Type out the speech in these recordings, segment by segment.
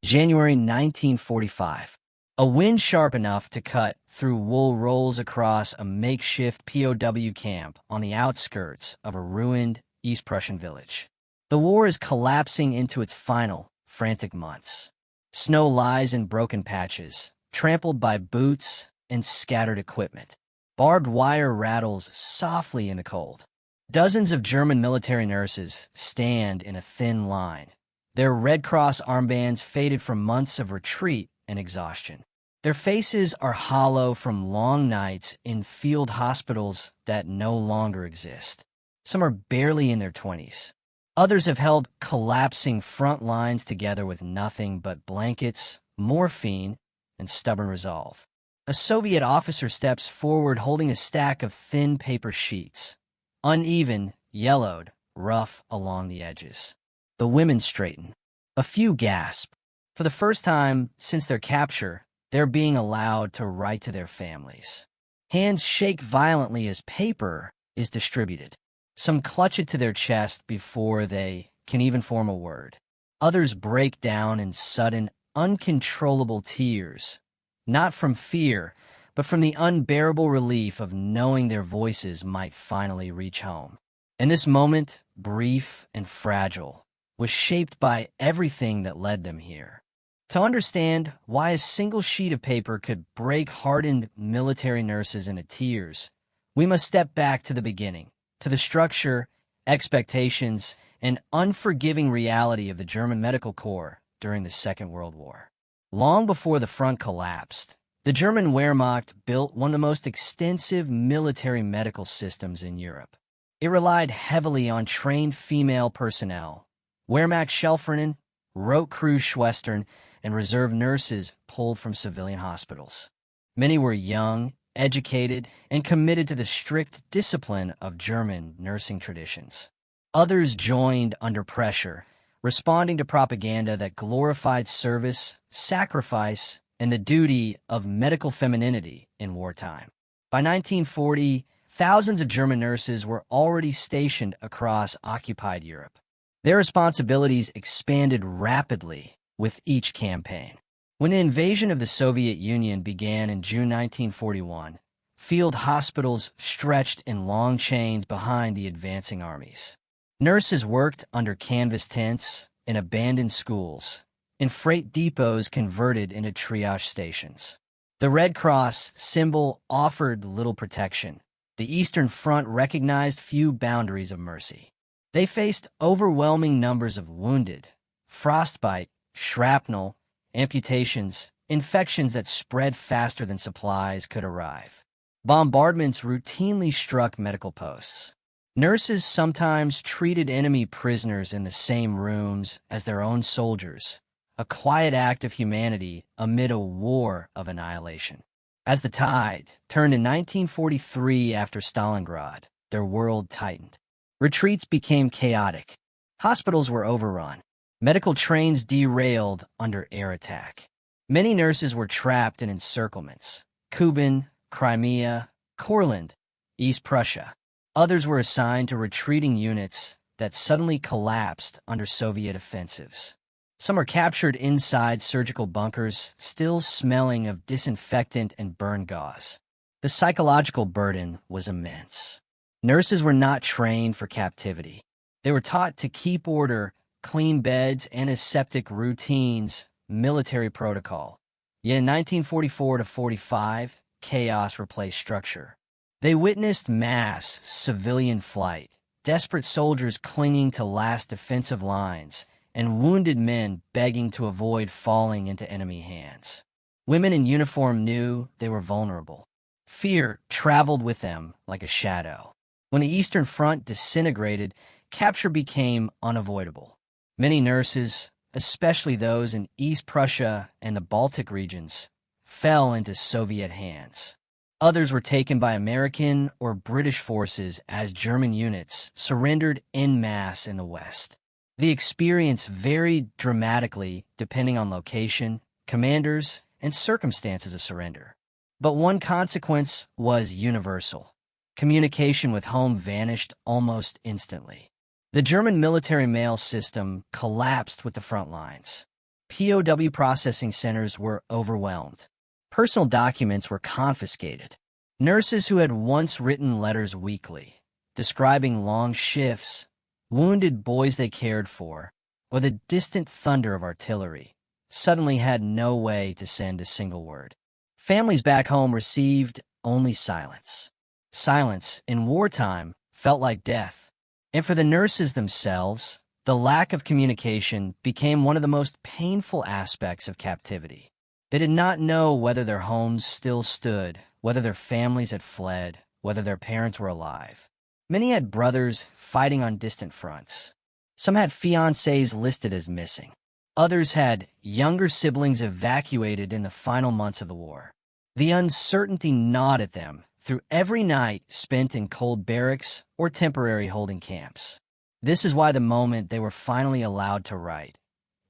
January 1945. A wind sharp enough to cut through wool rolls across a makeshift POW camp on the outskirts of a ruined East Prussian village. The war is collapsing into its final, frantic months. Snow lies in broken patches, trampled by boots and scattered equipment. Barbed wire rattles softly in the cold. Dozens of German military nurses stand in a thin line, their Red Cross armbands faded from months of retreat and exhaustion. Their faces are hollow from long nights in field hospitals that no longer exist. Some are barely in their 20s. Others have held collapsing front lines together with nothing but blankets, morphine, and stubborn resolve. A Soviet officer steps forward holding a stack of thin paper sheets, uneven, yellowed, rough along the edges. The women straighten. A few gasp. For the first time since their capture, they're being allowed to write to their families. Hands shake violently as paper is distributed. Some clutch it to their chest before they can even form a word. Others break down in sudden, uncontrollable tears, not from fear, but from the unbearable relief of knowing their voices might finally reach home. And this moment, brief and fragile, was shaped by everything that led them here. To understand why a single sheet of paper could break hardened military nurses into tears, we must step back to the beginning, to the structure, expectations, and unforgiving reality of the German Medical Corps during the Second World War. Long before the front collapsed, the German Wehrmacht built one of the most extensive military medical systems in Europe. It relied heavily on trained female personnel, Wehrmachtshelferinnen, Rotkreuzschwestern, and reserve nurses pulled from civilian hospitals. Many were young, educated, and committed to the strict discipline of German nursing traditions. Others joined under pressure, responding to propaganda that glorified service, sacrifice, and the duty of medical femininity in wartime. By 1940, thousands of German nurses were already stationed across occupied Europe. Their responsibilities expanded rapidly with each campaign. When the invasion of the Soviet Union began in June 1941, field hospitals stretched in long chains behind the advancing armies. Nurses worked under canvas tents, in abandoned schools, in freight depots converted into triage stations. The Red Cross symbol offered little protection. The Eastern Front recognized few boundaries of mercy. They faced overwhelming numbers of wounded, frostbite, shrapnel, amputations, infections that spread faster than supplies could arrive. Bombardments routinely struck medical posts. Nurses sometimes treated enemy prisoners in the same rooms as their own soldiers, a quiet act of humanity amid a war of annihilation. As the tide turned in 1943 after Stalingrad, their world tightened. Retreats became chaotic. Hospitals were overrun. Medical trains derailed under air attack. Many nurses were trapped in encirclements: Kuban, Crimea, Courland, East Prussia. Others were assigned to retreating units that suddenly collapsed under Soviet offensives. Some were captured inside surgical bunkers, still smelling of disinfectant and burn gauze. The psychological burden was immense. Nurses were not trained for captivity. They were taught to keep order, clean beds, antiseptic routines, military protocol. Yet in 1944 to 45, chaos replaced structure. They witnessed mass civilian flight, desperate soldiers clinging to last defensive lines, and wounded men begging to avoid falling into enemy hands. Women in uniform knew they were vulnerable. Fear traveled with them like a shadow. When the Eastern Front disintegrated, capture became unavoidable. Many nurses, especially those in East Prussia and the Baltic regions, fell into Soviet hands. Others were taken by American or British forces as German units surrendered en masse in the West. The experience varied dramatically depending on location, commanders, and circumstances of surrender. But one consequence was universal. Communication with home vanished almost instantly. The German military mail system collapsed with the front lines. POW processing centers were overwhelmed. Personal documents were confiscated. Nurses who had once written letters weekly, describing long shifts, wounded boys they cared for, or the distant thunder of artillery, suddenly had no way to send a single word. Families back home received only silence. Silence, in wartime, felt like death. And for the nurses themselves, the lack of communication became one of the most painful aspects of captivity. They did not know whether their homes still stood, whether their families had fled, whether their parents were alive. Many had brothers fighting on distant fronts. Some had fiancés listed as missing. Others had younger siblings evacuated in the final months of the war. The uncertainty gnawed at them through every night spent in cold barracks or temporary holding camps. This is why the moment they were finally allowed to write,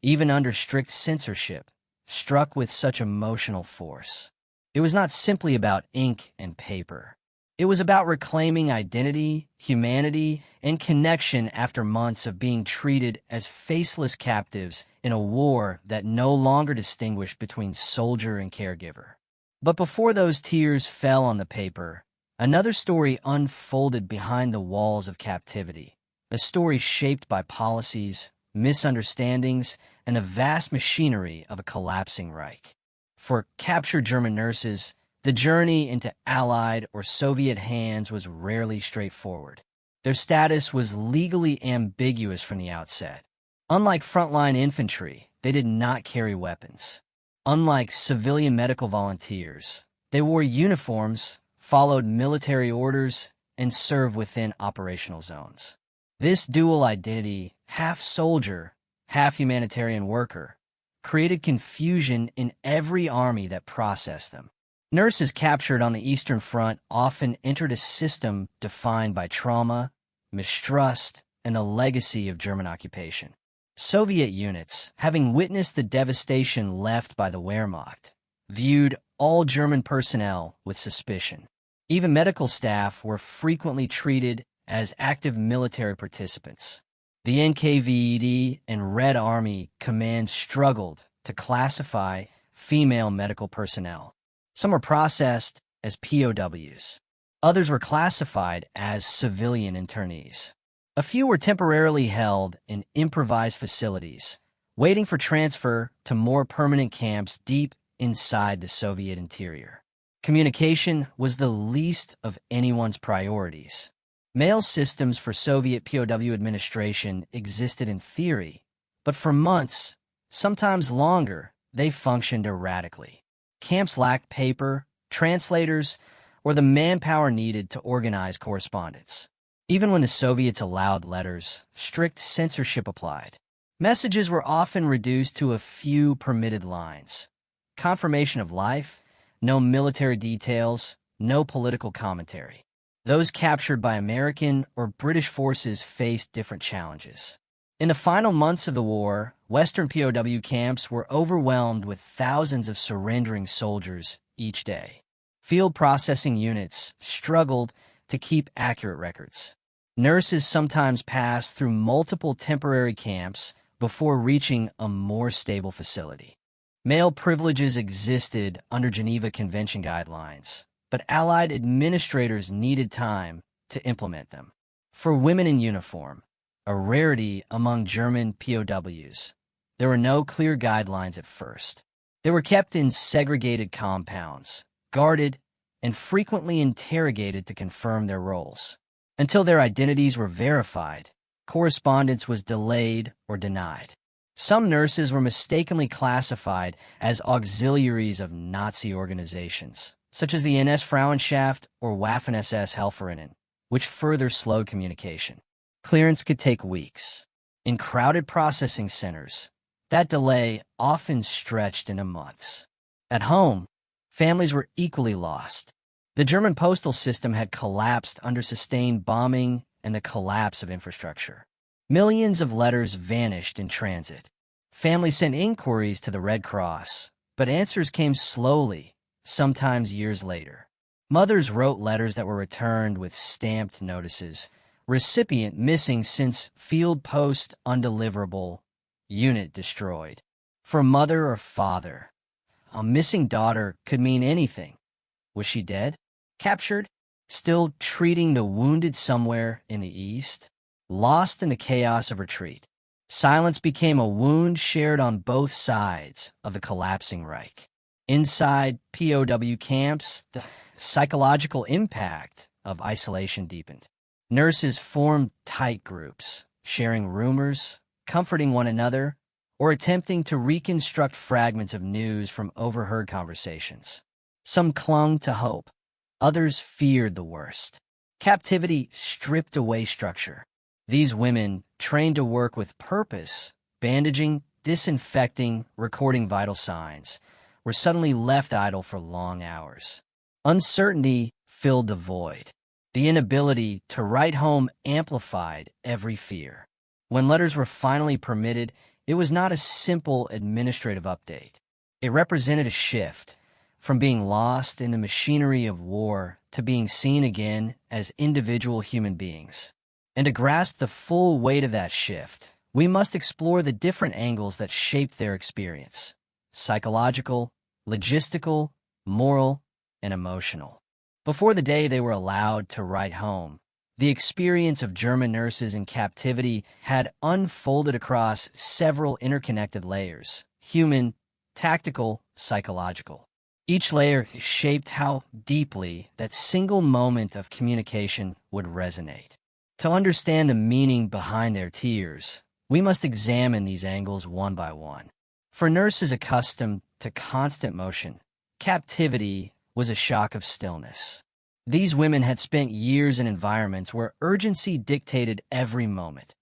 even under strict censorship, struck with such emotional force. It was not simply about ink and paper. It was about reclaiming identity, humanity, and connection after months of being treated as faceless captives in a war that no longer distinguished between soldier and caregiver. But before those tears fell on the paper, another story unfolded behind the walls of captivity, a story shaped by policies, misunderstandings, and the vast machinery of a collapsing Reich. For captured German nurses, the journey into Allied or Soviet hands was rarely straightforward. Their status was legally ambiguous from the outset. Unlike frontline infantry, they did not carry weapons. Unlike civilian medical volunteers, they wore uniforms, followed military orders, and served within operational zones. This dual identity, half soldier, half humanitarian worker, created confusion in every army that processed them. Nurses captured on the Eastern Front often entered a system defined by trauma, mistrust, and the legacy of German occupation. Soviet units, having witnessed the devastation left by the Wehrmacht, viewed all German personnel with suspicion. Even medical staff were frequently treated as active military participants. The NKVD and Red Army commands struggled to classify female medical personnel. Some were processed as POWs. Others were classified as civilian internees. A few were temporarily held in improvised facilities, waiting for transfer to more permanent camps deep inside the Soviet interior. Communication was the least of anyone's priorities. Mail systems for Soviet POW administration existed in theory, but for months, sometimes longer, they functioned erratically. Camps lacked paper, translators, or the manpower needed to organize correspondence. Even when the Soviets allowed letters, strict censorship applied. Messages were often reduced to a few permitted lines. Confirmation of life, no military details, no political commentary. Those captured by American or British forces faced different challenges. In the final months of the war, Western POW camps were overwhelmed with thousands of surrendering soldiers each day. Field processing units struggled to keep accurate records. Nurses sometimes passed through multiple temporary camps before reaching a more stable facility. Male privileges existed under Geneva Convention guidelines, but Allied administrators needed time to implement them. For women in uniform, a rarity among German POWs, there were no clear guidelines at first. They were kept in segregated compounds, guarded, and frequently interrogated to confirm their roles. Until their identities were verified, correspondence was delayed or denied. Some nurses were mistakenly classified as auxiliaries of Nazi organizations, such as the NS-Frauenschaft or Waffen-SS Helferinnen, which further slowed communication. Clearance could take weeks. In crowded processing centers, that delay often stretched into months. At home, families were equally lost. The German postal system had collapsed under sustained bombing and the collapse of infrastructure. Millions of letters vanished in transit. Families sent inquiries to the Red Cross, but answers came slowly, sometimes years later. Mothers wrote letters that were returned with stamped notices, recipient missing since field post undeliverable, unit destroyed. For mother or father, a missing daughter could mean anything. Was she dead? Captured? Still treating the wounded somewhere in the east? Lost in the chaos of retreat, silence became a wound shared on both sides of the collapsing Reich. Inside POW camps, the psychological impact of isolation deepened. Nurses formed tight groups, sharing rumors, comforting one another, or attempting to reconstruct fragments of news from overheard conversations. Some clung to hope. Others feared the worst. Captivity stripped away structure. These women, trained to work with purpose, bandaging, disinfecting, recording vital signs, were suddenly left idle for long hours. Uncertainty filled the void. The inability to write home amplified every fear. When letters were finally permitted, it was not a simple administrative update. It represented a shift from being lost in the machinery of war to being seen again as individual human beings. And to grasp the full weight of that shift, we must explore the different angles that shaped their experience: psychological, logistical, moral, and emotional. Before the day they were allowed to write home, the experience of German nurses in captivity had unfolded across several interconnected layers: human, tactical, psychological. Each layer shaped how deeply that single moment of communication would resonate. To understand the meaning behind their tears, we must examine these angles one by one. For nurses accustomed to constant motion, captivity was a shock of stillness. These women had spent years in environments where urgency dictated every moment.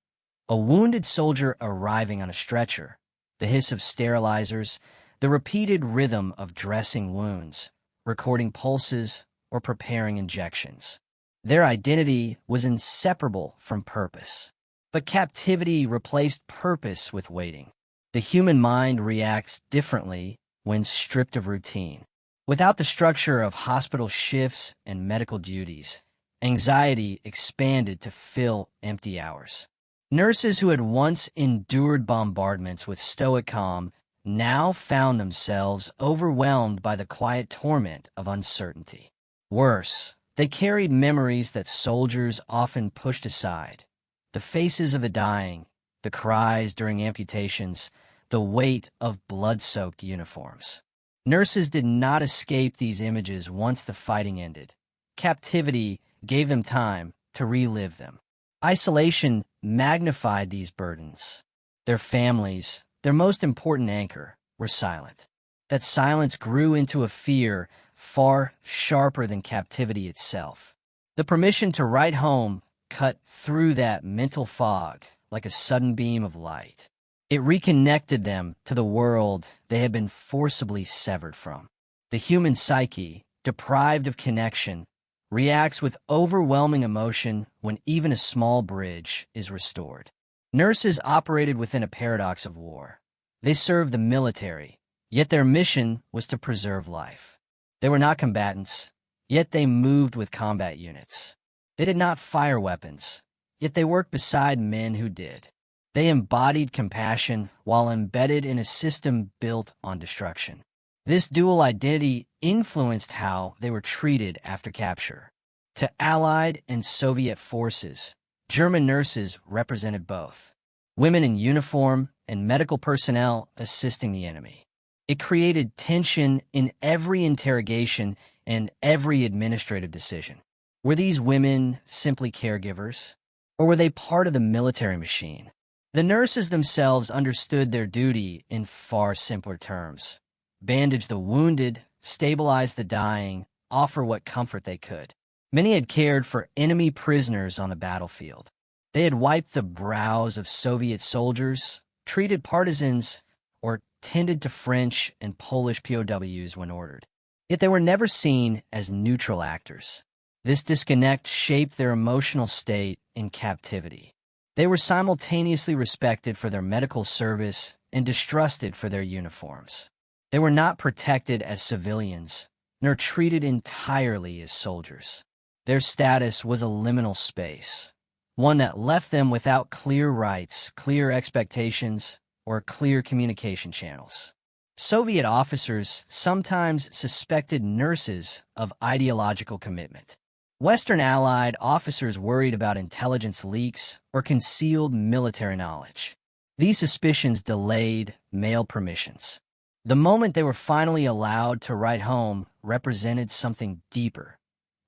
A wounded soldier arriving on a stretcher, the hiss of sterilizers, the repeated rhythm of dressing wounds, recording pulses, or preparing injections. Their identity was inseparable from purpose. But captivity replaced purpose with waiting. The human mind reacts differently when stripped of routine. Without the structure of hospital shifts and medical duties, anxiety expanded to fill empty hours. Nurses who had once endured bombardments with stoic calm now found themselves overwhelmed by the quiet torment of uncertainty. Worse, they carried memories that soldiers often pushed aside: the faces of the dying, the cries during amputations, the weight of blood-soaked uniforms. Nurses did not escape these images once the fighting ended. Captivity gave them time to relive them. Isolation magnified these burdens. Their families, their most important anchor, were silent. That silence grew into a fear far sharper than captivity itself. The permission to write home cut through that mental fog like a sudden beam of light. It reconnected them to the world they had been forcibly severed from. The human psyche, deprived of connection, reacts with overwhelming emotion when even a small bridge is restored. Nurses operated within a paradox of war. They served the military, yet their mission was to preserve life. They were not combatants, yet they moved with combat units. They did not fire weapons, yet they worked beside men who did. They embodied compassion while embedded in a system built on destruction. This dual identity influenced how they were treated after capture. To Allied and Soviet forces, German nurses represented both: women in uniform and medical personnel assisting the enemy. It created tension in every interrogation and every administrative decision. Were these women simply caregivers, or were they part of the military machine? The nurses themselves understood their duty in far simpler terms: bandage the wounded, stabilize the dying, offer what comfort they could. Many had cared for enemy prisoners on the battlefield. They had wiped the brows of Soviet soldiers, treated partisans, or tended to French and Polish POWs when ordered. Yet they were never seen as neutral actors. This disconnect shaped their emotional state in captivity. They were simultaneously respected for their medical service and distrusted for their uniforms. They were not protected as civilians, nor treated entirely as soldiers. Their status was a liminal space, one that left them without clear rights, clear expectations, or clear communication channels. Soviet officers sometimes suspected nurses of ideological commitment. Western Allied officers worried about intelligence leaks or concealed military knowledge. These suspicions delayed mail permissions. The moment they were finally allowed to write home represented something deeper: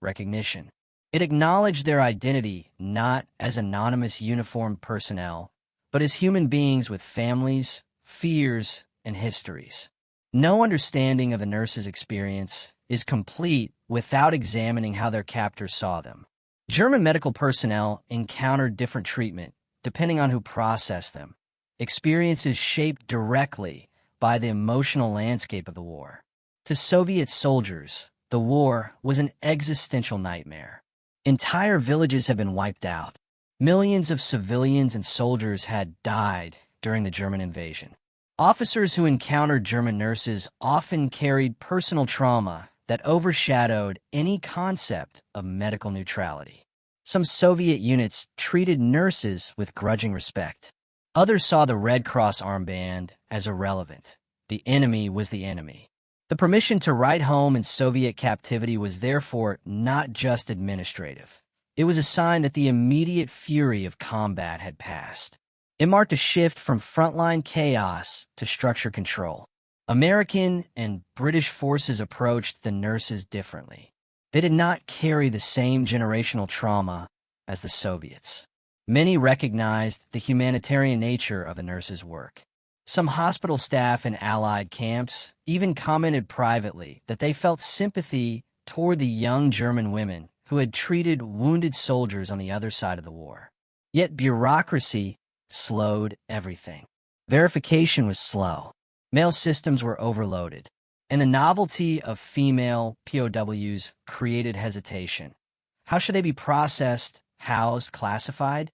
recognition. It acknowledged their identity not as anonymous uniformed personnel, but as human beings with families, fears, and histories. No understanding of a nurse's experience is complete without examining how their captors saw them. German medical personnel encountered different treatment depending on who processed them. Experiences shaped directly by the emotional landscape of the war. To Soviet soldiers, the war was an existential nightmare. Entire villages had been wiped out. Millions of civilians and soldiers had died during the German invasion. Officers who encountered German nurses often carried personal trauma that overshadowed any concept of medical neutrality. Some Soviet units treated nurses with grudging respect. Others saw the Red Cross armband as irrelevant. The enemy was the enemy. The permission to write home in Soviet captivity was therefore not just administrative. It was a sign that the immediate fury of combat had passed. It marked a shift from frontline chaos to structure control. American and British forces approached the nurses differently. They did not carry the same generational trauma as the Soviets. Many recognized the humanitarian nature of the nurses' work. Some hospital staff in Allied camps even commented privately that they felt sympathy toward the young German women who had treated wounded soldiers on the other side of the war. Yet bureaucracy slowed everything. Verification was slow. Mail systems were overloaded, and the novelty of female POWs created hesitation. How should they be processed, housed, classified?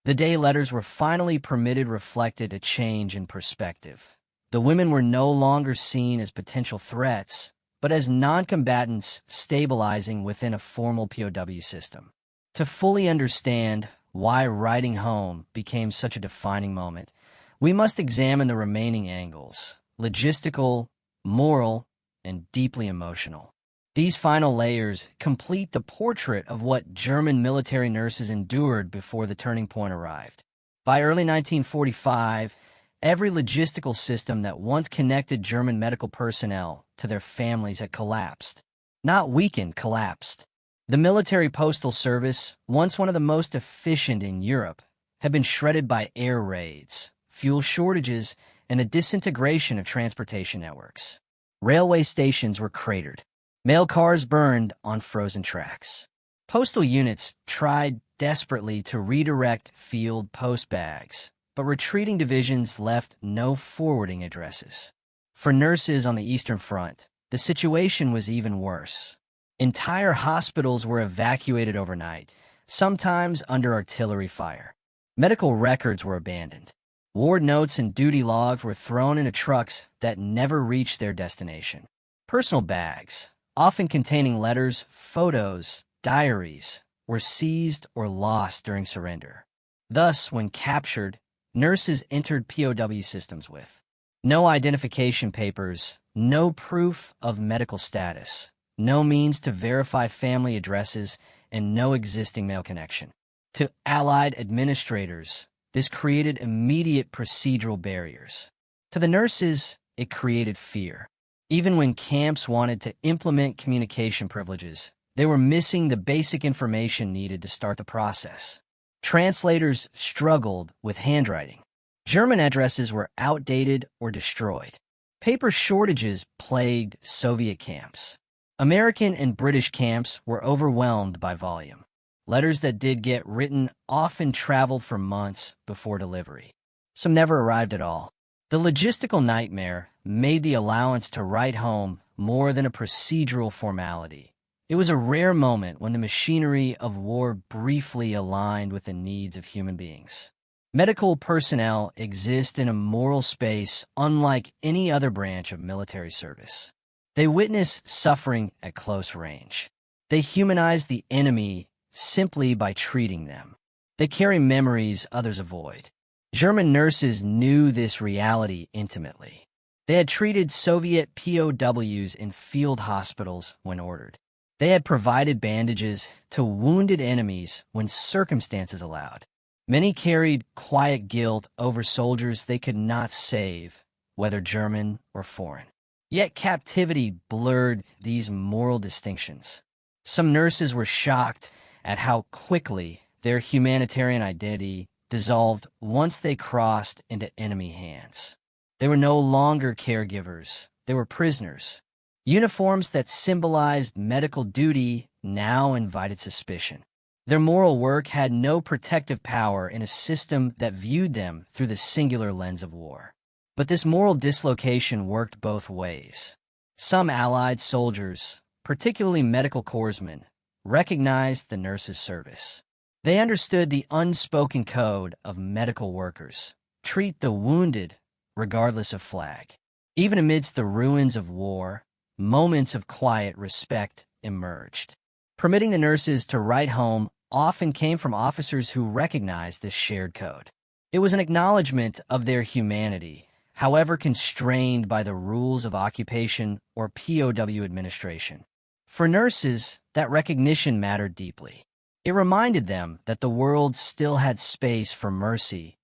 The day letters were finally permitted reflected a change in perspective. The women were no longer seen as potential threats, but as non-combatants stabilizing within a formal POW system. To fully understand why writing home became such a defining moment, we must examine the remaining angles: logistical, moral, and deeply emotional. These final layers complete the portrait of what German military nurses endured before the turning point arrived. By early 1945, every logistical system that once connected German medical personnel to their families had collapsed. Not weakened, collapsed. The military postal service, once one of the most efficient in Europe, had been shredded by air raids, fuel shortages, and the disintegration of transportation networks. Railway stations were cratered. Mail cars burned on frozen tracks. Postal units tried desperately to redirect field post bags, but retreating divisions left no forwarding addresses. For nurses on the Eastern Front, the situation was even worse. Entire hospitals were evacuated overnight, sometimes under artillery fire. Medical records were abandoned. Ward notes and duty logs were thrown into trucks that never reached their destination. Personal bags, often containing letters, photos, diaries, were seized or lost during surrender. Thus, when captured, nurses entered POW systems with no identification papers, no proof of medical status, no means to verify family addresses, and no existing mail connection. To Allied administrators, this created immediate procedural barriers. To the nurses, it created fear. Even when camps wanted to implement communication privileges, they were missing the basic information needed to start the process. Translators struggled with handwriting. German addresses were outdated or destroyed. Paper shortages plagued Soviet camps. American and British camps were overwhelmed by volume. Letters that did get written often traveled for months before delivery. Some never arrived at all. The logistical nightmare made the allowance to write home more than a procedural formality. It was a rare moment when the machinery of war briefly aligned with the needs of human beings. Medical personnel exist in a moral space unlike any other branch of military service. They witness suffering at close range. They humanize the enemy simply by treating them. They carry memories others avoid. German nurses knew this reality intimately. They had treated Soviet POWs in field hospitals when ordered. They had provided bandages to wounded enemies when circumstances allowed. Many carried quiet guilt over soldiers they could not save, whether German or foreign. Yet captivity blurred these moral distinctions. Some nurses were shocked at how quickly their humanitarian identity dissolved once they crossed into enemy hands. They were no longer caregivers, they were prisoners. Uniforms that symbolized medical duty now invited suspicion. Their moral work had no protective power in a system that viewed them through the singular lens of war. But this moral dislocation worked both ways. Some Allied soldiers, particularly medical corpsmen, recognized the nurses' service. They understood the unspoken code of medical workers: treat the wounded regardless of flag. Even amidst the ruins of war, moments of quiet respect emerged. Permitting the nurses to write home often came from officers who recognized this shared code. It was an acknowledgement of their humanity, however constrained by the rules of occupation or POW administration. For nurses, that recognition mattered deeply. It reminded them that the world still had space for mercy,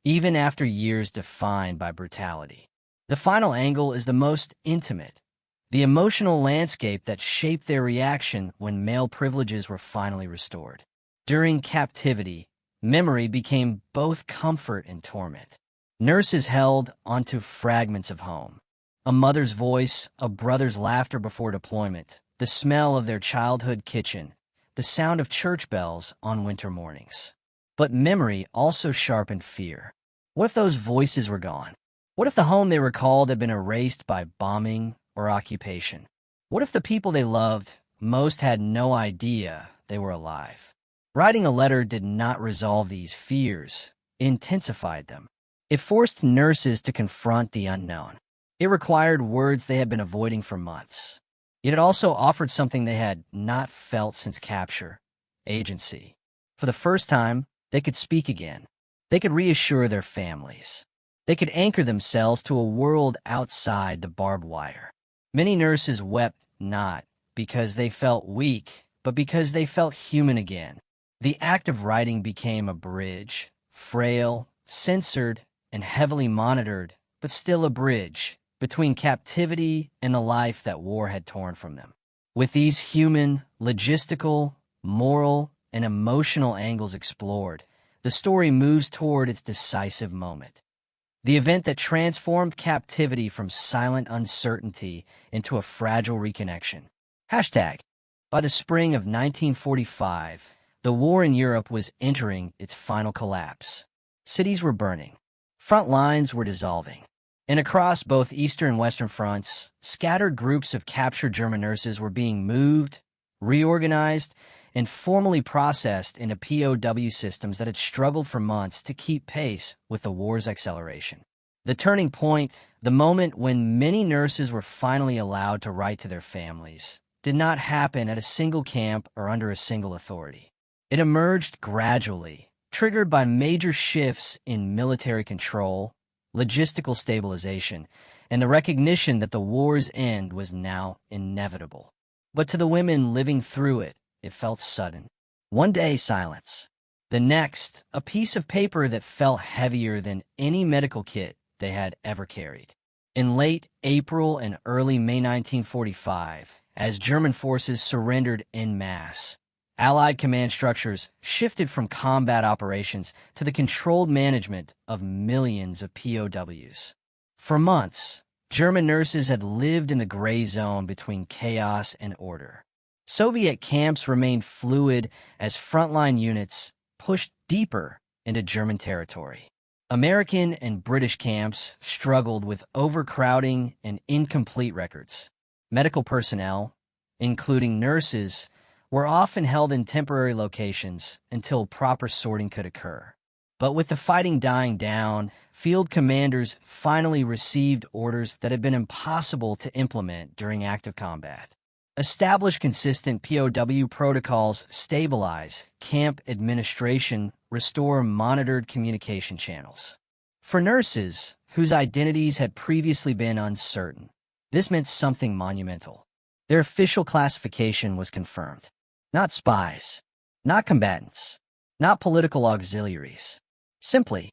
even after years defined by brutality. The final angle is the most intimate, the emotional landscape that shaped their reaction when male privileges were finally restored. During captivity, memory became both comfort and torment. Nurses held onto fragments of home: a mother's voice, a brother's laughter before deployment, the smell of their childhood kitchen, the sound of church bells on winter mornings. But memory also sharpened fear. What if those voices were gone? What if the home they recalled had been erased by bombing or occupation? What if the people they loved most had no idea they were alive? Writing a letter did not resolve these fears, it intensified them. It forced nurses to confront the unknown. It required words they had been avoiding for months. Yet it also offered something they had not felt since capture: agency. For the first time, they could speak again. They could reassure their families. They could anchor themselves to a world outside the barbed wire. Many nurses wept not because they felt weak, but because they felt human again. The act of writing became a bridge, frail, censored, and heavily monitored, but still a bridge between captivity and the life that war had torn from them. With these human, logistical, moral, and emotional angles explored, the story moves toward its decisive moment. The event that transformed captivity from silent uncertainty into a fragile reconnection. Hashtag. By the spring of 1945, the war in Europe was entering its final collapse. Cities were burning. Front lines were dissolving. And across both Eastern and Western fronts, scattered groups of captured German nurses were being moved, reorganized, and formally processed into POW systems that had struggled for months to keep pace with the war's acceleration. The turning point, the moment when many nurses were finally allowed to write to their families, did not happen at a single camp or under a single authority. It emerged gradually, triggered by major shifts in military control, logistical stabilization, and the recognition that the war's end was now inevitable. But to the women living through it, it felt sudden. One day, silence. The next, a piece of paper that felt heavier than any medical kit they had ever carried. In late April and early May 1945, as German forces surrendered en masse, Allied command structures shifted from combat operations to the controlled management of millions of POWs. For months, German nurses had lived in the gray zone between chaos and order. Soviet camps remained fluid as frontline units pushed deeper into German territory. American and British camps struggled with overcrowding and incomplete records. Medical personnel, including nurses, were often held in temporary locations until proper sorting could occur. But with the fighting dying down, field commanders finally received orders that had been impossible to implement during active combat. Establish consistent POW protocols, stabilize camp administration restore monitored communication channels. For nurses, whose identities had previously been uncertain, this meant something monumental. Their official classification was confirmed. Not spies, not combatants, not political auxiliaries. Simply,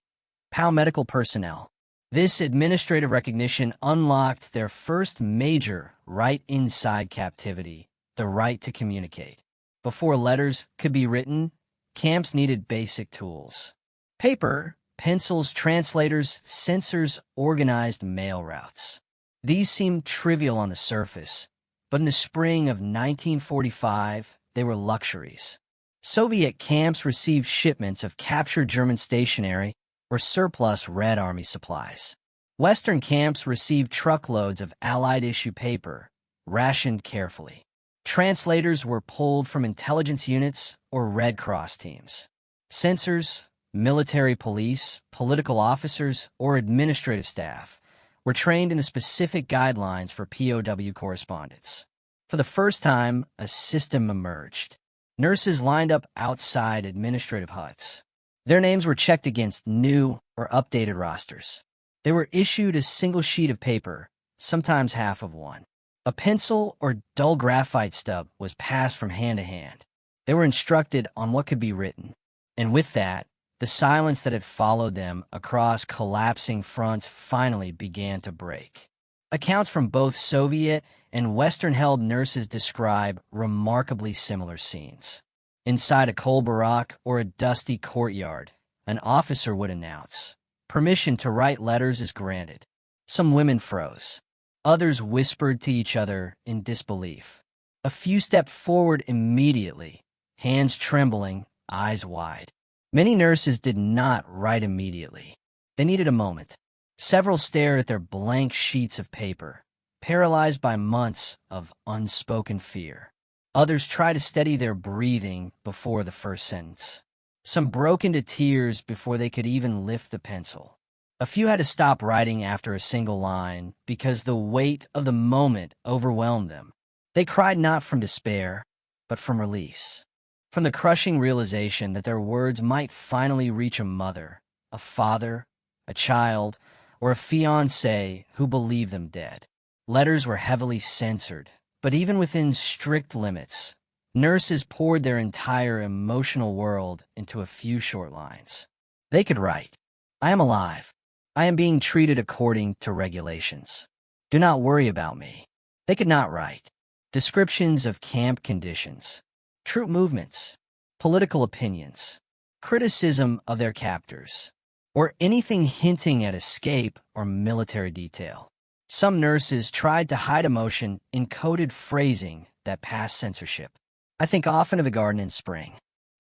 POW medical personnel. This administrative recognition unlocked their first major right inside captivity, the right to communicate. Before letters could be written, camps needed basic tools. Paper, pencils, translators, censors, organized mail routes. These seemed trivial on the surface, but in the spring of 1945, they were luxuries. Soviet camps received shipments of captured German stationery or surplus Red Army supplies. Western camps received truckloads of Allied-issue paper, rationed carefully. Translators were pulled from intelligence units or Red Cross teams. Censors, military police, political officers, or administrative staff were trained in the specific guidelines for POW correspondence. For the first time, a system emerged. Nurses lined up outside administrative huts. Their names were checked against new or updated rosters. They were issued a single sheet of paper, sometimes half of one. A pencil or dull graphite stub was passed from hand to hand. They were instructed on what could be written. And with that, the silence that had followed them across collapsing fronts finally began to break. Accounts from both Soviet and Western-held nurses describe remarkably similar scenes. Inside a coal barrack or a dusty courtyard, an officer would announce, "Permission to write letters is granted." Some women froze. Others whispered to each other in disbelief. A few stepped forward immediately, hands trembling, eyes wide. Many nurses did not write immediately. They needed a moment. Several stared at their blank sheets of paper, paralyzed by months of unspoken fear. Others tried to steady their breathing before the first sentence. Some broke into tears before they could even lift the pencil. A few had to stop writing after a single line because the weight of the moment overwhelmed them. They cried not from despair, but from release. From the crushing realization that their words might finally reach a mother, a father, a child, or a fiancé who believed them dead. Letters were heavily censored, but even within strict limits, nurses poured their entire emotional world into a few short lines. They could write, "I am alive. I am being treated according to regulations. Do not worry about me." They could not write descriptions of camp conditions, troop movements, political opinions, criticism of their captors, or anything hinting at escape or military detail. Some nurses tried to hide emotion in coded phrasing that passed censorship. "I think often of the garden in spring,"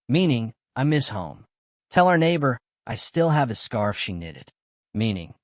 meaning, "I miss home." "Tell our neighbor I still have the scarf she knitted," meaning,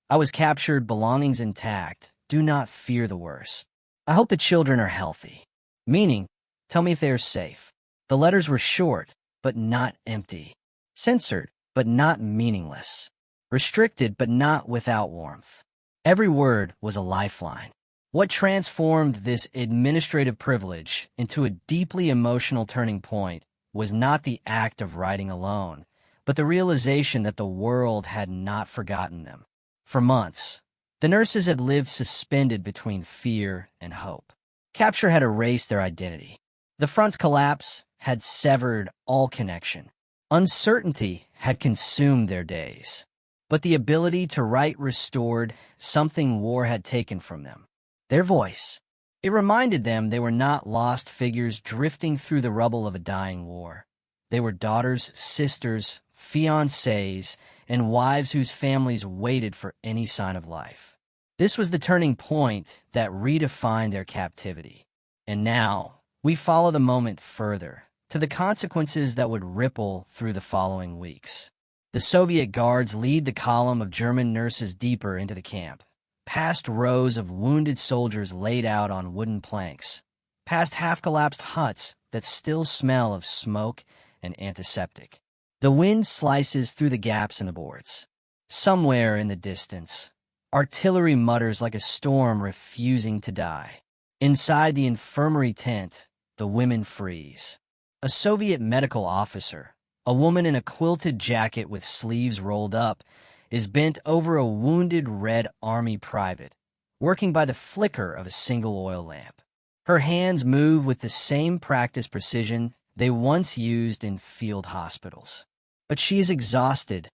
"I was captured, belongings intact, do not fear the worst." "I hope the children are healthy," meaning, "Tell me if they are safe." The letters were short, but not empty. Censored, but not meaningless. Restricted, but not without warmth. Every word was a lifeline. What transformed this administrative privilege into a deeply emotional turning point was not the act of writing alone, but the realization that the world had not forgotten them. For months, the nurses had lived suspended between fear and hope. Capture had erased their identity. The front's collapse had severed all connection. Uncertainty had consumed their days. But the ability to write restored something war had taken from them. Their voice. It reminded them they were not lost figures drifting through the rubble of a dying war. They were daughters, sisters, fiancées, and wives whose families waited for any sign of life. This was the turning point that redefined their captivity. And now, we follow the moment further, to the consequences that would ripple through the following weeks. The Soviet guards lead the column of German nurses deeper into the camp, past rows of wounded soldiers laid out on wooden planks, past half-collapsed huts that still smell of smoke and antiseptic. The wind slices through the gaps in the boards. Somewhere in the distance, artillery mutters like a storm refusing to die. Inside the infirmary tent, the women freeze. A Soviet medical officer, A woman in a quilted jacket with sleeves rolled up is bent over a wounded Red Army private, working by the flicker of a single oil lamp. Her hands move with the same practiced precision they once used in field hospitals. But she is exhausted,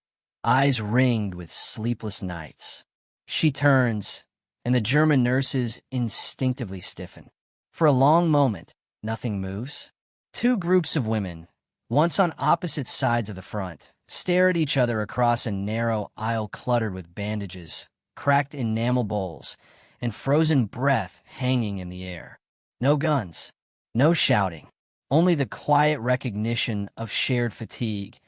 eyes ringed with sleepless nights. She turns, and the German nurses instinctively stiffen. For a long moment, nothing moves. Two groups of women, once on opposite sides of the front, stare at each other across a narrow aisle cluttered with bandages, cracked enamel bowls, and frozen breath hanging in the air. No guns, no shouting, only the quiet recognition of shared fatigue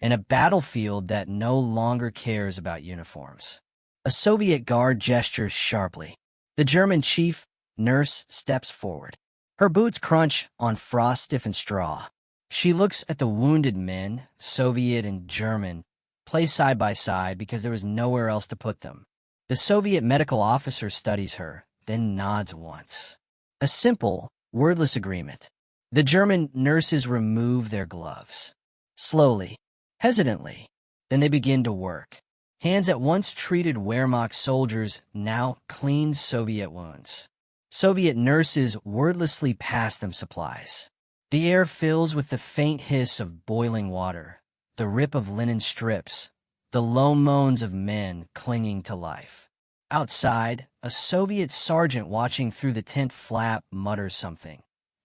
and a battlefield that no longer cares about uniforms. A Soviet guard gestures sharply. The German chief nurse steps forward. Her boots crunch on frost-stiffened straw. She looks at the wounded men, Soviet and German, placed side by side because there was nowhere else to put them. The Soviet medical officer studies her, then nods once. A simple, wordless agreement. The German nurses remove their gloves. Slowly, hesitantly, then they begin to work. Hands that once treated Wehrmacht soldiers now clean Soviet wounds. Soviet nurses wordlessly pass them supplies. The air fills with the faint hiss of boiling water, the rip of linen strips, the low moans of men clinging to life. Outside, a Soviet sergeant watching through the tent flap mutters something,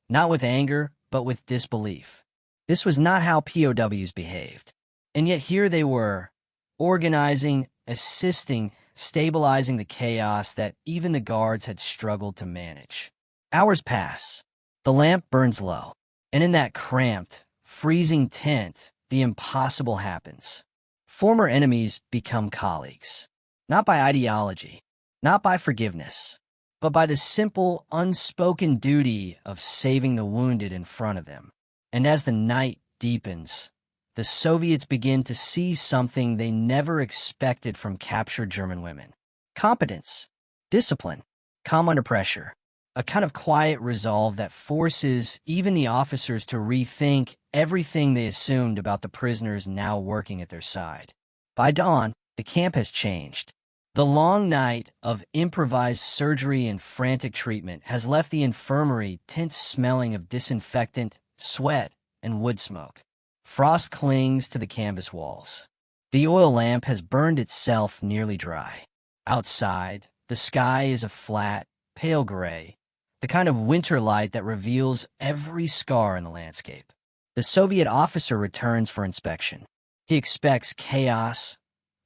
not with anger, but with disbelief. This was not how POWs behaved. And yet here they were, organizing, assisting, stabilizing the chaos that even the guards had struggled to manage. Hours pass. The lamp burns low. And in that cramped, freezing tent, the impossible happens. Former enemies become colleagues. Not by ideology, not by forgiveness, but by the simple, unspoken duty of saving the wounded in front of them. And as the night deepens, the Soviets begin to see something they never expected from captured German women. Competence, discipline, calm under pressure. A kind of quiet resolve that forces even the officers to rethink everything they assumed about the prisoners now working at their side. By dawn, the camp has changed. The long night of improvised surgery and frantic treatment has left the infirmary tense smelling of disinfectant, sweat, and wood smoke. Frost clings to the canvas walls. The oil lamp has burned itself nearly dry. Outside, the sky is a flat, pale gray, the kind of winter light that reveals every scar in the landscape. The Soviet officer returns for inspection. He expects chaos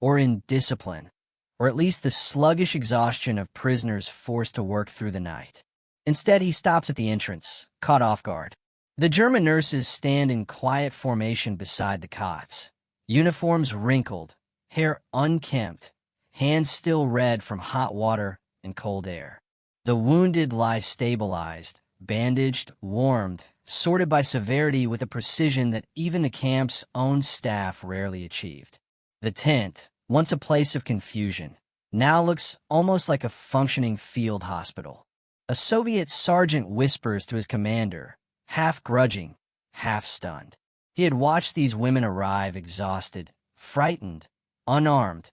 or indiscipline, or at least the sluggish exhaustion of prisoners forced to work through the night. Instead, he stops at the entrance, caught off guard. The German nurses stand in quiet formation beside the cots, uniforms wrinkled, hair unkempt, hands still red from hot water and cold air. The wounded lie stabilized, bandaged, warmed, sorted by severity with a precision that even the camp's own staff rarely achieved. The tent, once a place of confusion, now looks almost like a functioning field hospital. A Soviet sergeant whispers to his commander, half grudging, half stunned. He had watched these women arrive exhausted, frightened, unarmed,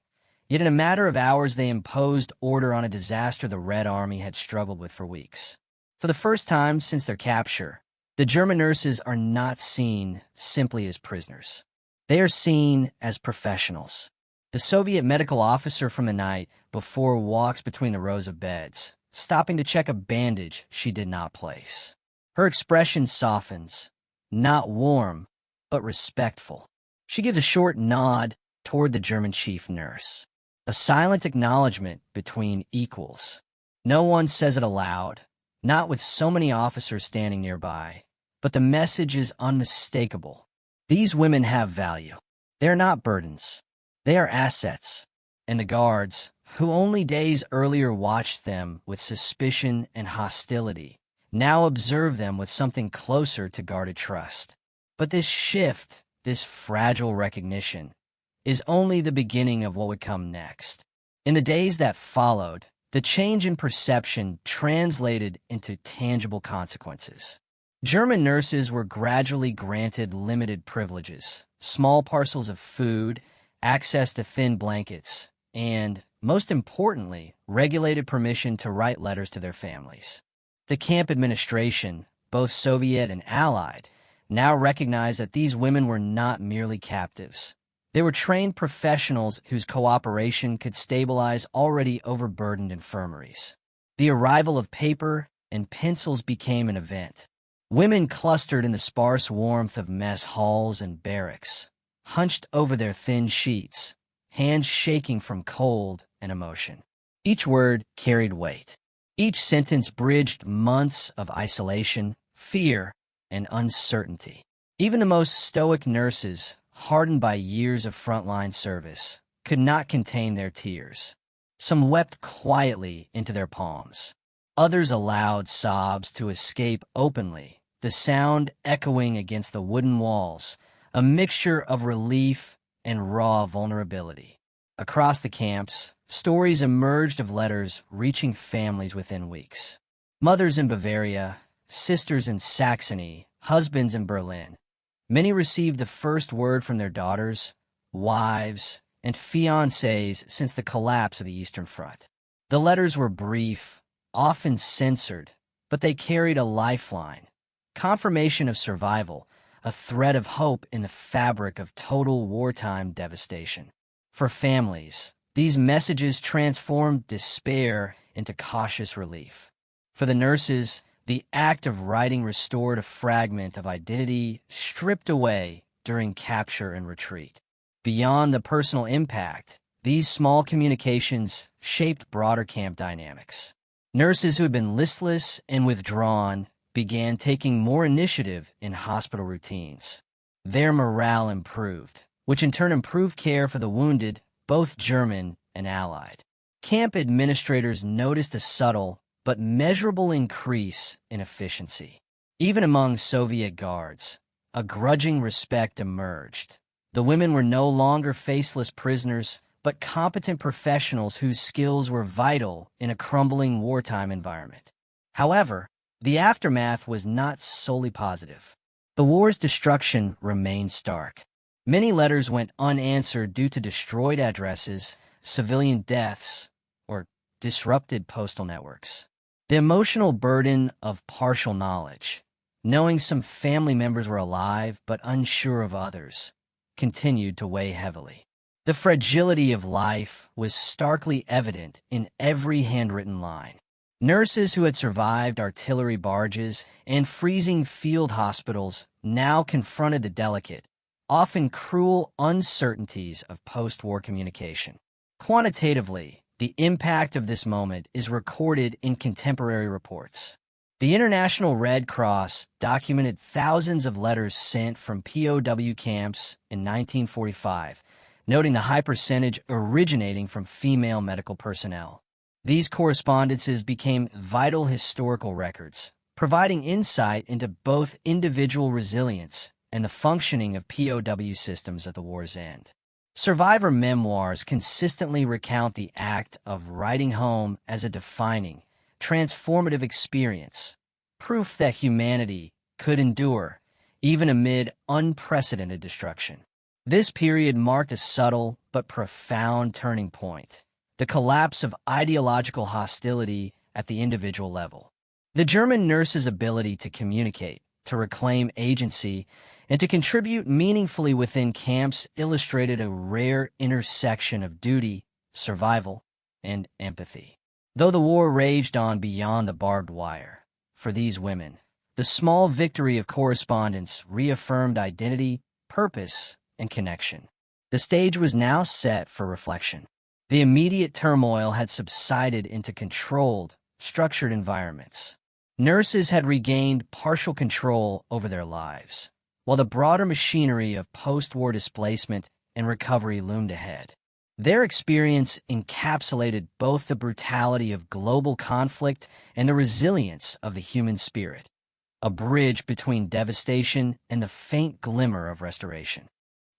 yet in a matter of hours they imposed order on a disaster the Red Army had struggled with for weeks. For the first time since their capture, the German nurses are not seen simply as prisoners. They are seen as professionals. The Soviet medical officer from the night before walks between the rows of beds, stopping to check a bandage she did not place. Her expression softens, not warm, but respectful. She gives a short nod toward the German chief nurse. A silent acknowledgement between equals. No one says it aloud, not with so many officers standing nearby, but the message is unmistakable. These women have value. They are not burdens. They are assets. And the guards, who only days earlier watched them with suspicion and hostility, now observe them with something closer to guarded trust. But this shift, this fragile recognition, is only the beginning of what would come next. In the days that followed, the change in perception translated into tangible consequences. German nurses were gradually granted limited privileges, small parcels of food, access to thin blankets, and, most importantly, regulated permission to write letters to their families. The camp administration, both Soviet and Allied, now recognized that these women were not merely captives. They were trained professionals whose cooperation could stabilize already overburdened infirmaries. The arrival of paper and pencils became an event. Women clustered in the sparse warmth of mess halls and barracks, hunched over their thin sheets, hands shaking from cold and emotion. Each word carried weight. Each sentence bridged months of isolation, fear, and uncertainty. Even the most stoic nurses, hardened by years of frontline service, could not contain their tears. Some wept quietly into their palms. Others allowed sobs to escape openly, the sound echoing against the wooden walls, a mixture of relief and raw vulnerability. Across the camps, stories emerged of letters reaching families within weeks. Mothers in Bavaria, sisters in Saxony, husbands in Berlin. Many received the first word from their daughters, wives, and fiancées since the collapse of the Eastern Front. The letters were brief, often censored, but they carried a lifeline, confirmation of survival, a thread of hope in the fabric of total wartime devastation. For families, these messages transformed despair into cautious relief. For the nurses, the act of writing restored a fragment of identity stripped away during capture and retreat. Beyond the personal impact, these small communications shaped broader camp dynamics. Nurses who had been listless and withdrawn began taking more initiative in hospital routines. Their morale improved, which in turn improved care for the wounded, both German and Allied. Camp administrators noticed a subtle but measurable increase in efficiency. Even among Soviet guards, a grudging respect emerged. The women were no longer faceless prisoners, but competent professionals whose skills were vital in a crumbling wartime environment. However, the aftermath was not solely positive. The war's destruction remained stark. Many letters went unanswered due to destroyed addresses, civilian deaths, or disrupted postal networks. The emotional burden of partial knowledge, knowing some family members were alive but unsure of others, continued to weigh heavily. The fragility of life was starkly evident in every handwritten line. Nurses who had survived artillery barges and freezing field hospitals now confronted the delicate, often cruel uncertainties of post-war communication. Quantitatively, the impact of this moment is recorded in contemporary reports. The International Red Cross documented thousands of letters sent from POW camps in 1945, noting the high percentage originating from female medical personnel. These correspondences became vital historical records, providing insight into both individual resilience and the functioning of POW systems at the war's end. Survivor memoirs consistently recount the act of writing home as a defining, transformative experience, proof that humanity could endure, even amid unprecedented destruction. This period marked a subtle but profound turning point, the collapse of ideological hostility at the individual level. The German nurses' ability to communicate, to reclaim agency, and to contribute meaningfully within camps illustrated a rare intersection of duty, survival, and empathy. Though the war raged on beyond the barbed wire, for these women, the small victory of correspondence reaffirmed identity, purpose, and connection. The stage was now set for reflection. The immediate turmoil had subsided into controlled, structured environments. Nurses had regained partial control over their lives, while the broader machinery of post-war displacement and recovery loomed ahead. Their experience encapsulated both the brutality of global conflict and the resilience of the human spirit, a bridge between devastation and the faint glimmer of restoration.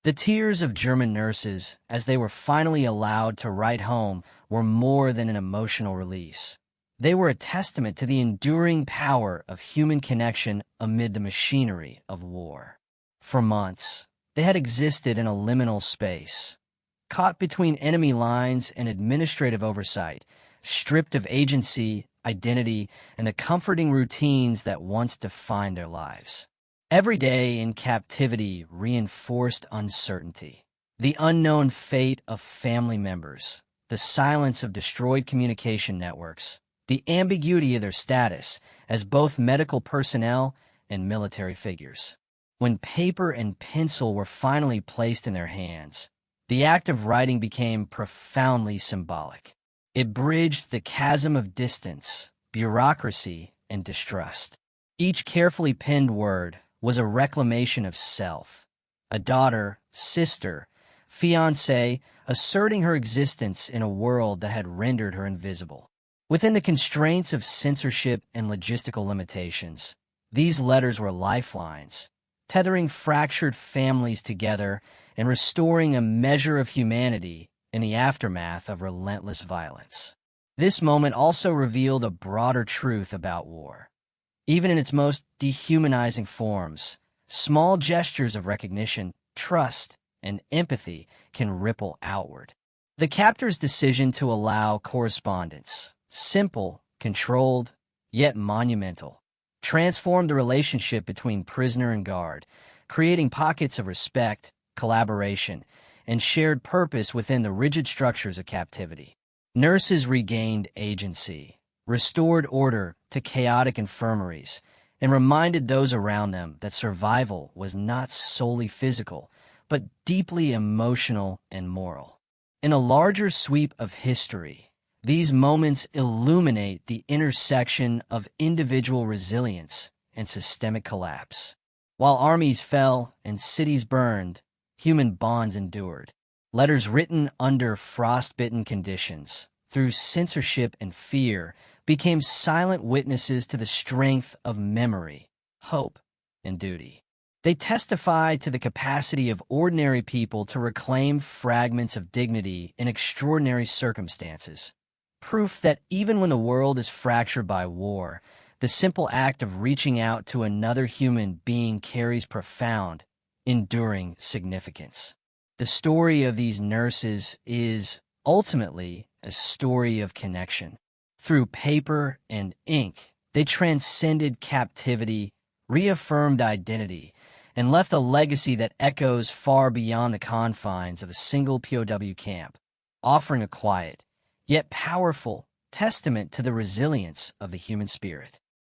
The tears of German nurses, as they were finally allowed to write home, were more than an emotional release. They were a testament to the enduring power of human connection amid the machinery of war. For months, they had existed in a liminal space, caught between enemy lines and administrative oversight, stripped of agency, identity, and the comforting routines that once defined their lives. Every day in captivity reinforced uncertainty. The unknown fate of family members, the silence of destroyed communication networks, the ambiguity of their status as both medical personnel and military figures. When paper and pencil were finally placed in their hands, the act of writing became profoundly symbolic. It bridged the chasm of distance, bureaucracy, and distrust. Each carefully penned word was a reclamation of self, a daughter, sister, fiancée, asserting her existence in a world that had rendered her invisible. Within the constraints of censorship and logistical limitations, these letters were lifelines, tethering fractured families together and restoring a measure of humanity in the aftermath of relentless violence. This moment also revealed a broader truth about war. Even in its most dehumanizing forms, small gestures of recognition, trust, and empathy can ripple outward. The captor's decision to allow correspondence, simple, controlled, yet monumental, transformed the relationship between prisoner and guard, creating pockets of respect, collaboration, and shared purpose within the rigid structures of captivity. Nurses regained agency, restored order to chaotic infirmaries, and reminded those around them that survival was not solely physical, but deeply emotional and moral. In a larger sweep of history, these moments illuminate the intersection of individual resilience and systemic collapse. While armies fell and cities burned, human bonds endured. Letters written under frostbitten conditions, through censorship and fear, became silent witnesses to the strength of memory, hope, and duty. They testify to the capacity of ordinary people to reclaim fragments of dignity in extraordinary circumstances. Proof that even when the world is fractured by war, the simple act of reaching out to another human being carries profound, enduring significance. The story of these nurses is, ultimately, a story of connection. Through paper and ink, they transcended captivity, reaffirmed identity, and left a legacy that echoes far beyond the confines of a single POW camp, offering a quiet, yet powerful, testament to the resilience of the human spirit.